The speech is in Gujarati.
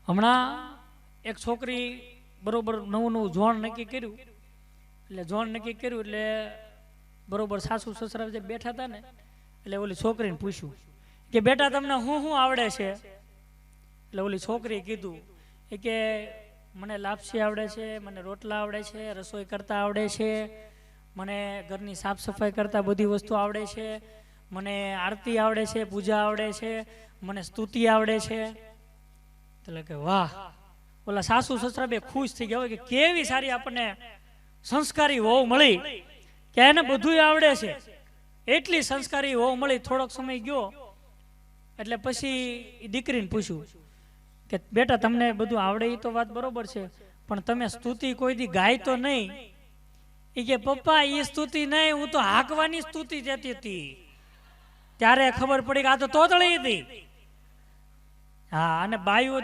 હમણાં એક છોકરી બરોબર નવું જોણ નક્કી કર્યું, એટલે જોણ નક્કી કર્યું એટલે બરોબર સાસુ સસરા જે બેઠા હતા ને એટલે ઓલી છોકરીને પૂછ્યું કે બેટા તમને શું આવડે છે? એટલે ઓલી છોકરીએ કીધું કે મને લાપસી આવડે છે, મને રોટલા આવડે છે, રસોઈ કરતા આવડે છે, મને ઘરની સાફ સફાઈ કરતા બધી વસ્તુ આવડે છે, મને આરતી આવડે છે, પૂજા આવડે છે, મને સ્તુતિ આવડે છે. એટલે કે વાહ, ઓલા સાસુ સસરા બે ખુશ થઈ ગયા હોય કે કેવી સારી આપણને સંસ્કારી વહુ મળી કે એને બધું આવડે છે. એટલી સંસ્કારી વહુ મળી. થોડોક સમય ગયો એટલે પછી દીકરીને પૂછ્યું કે બેટા તમને બધું આવડે એ તો વાત બરોબર છે, પણ તમે સ્તુતિ કોઈ દી ગાય તો નહીં? એ કે પપ્પા એ સ્તુતિ નહીં, હું તો હાંકવાની સ્તુતિ જતી હતી. ત્યારે ખબર પડી કે આ તો તોતળી હતી. હા, અને બાઈઓ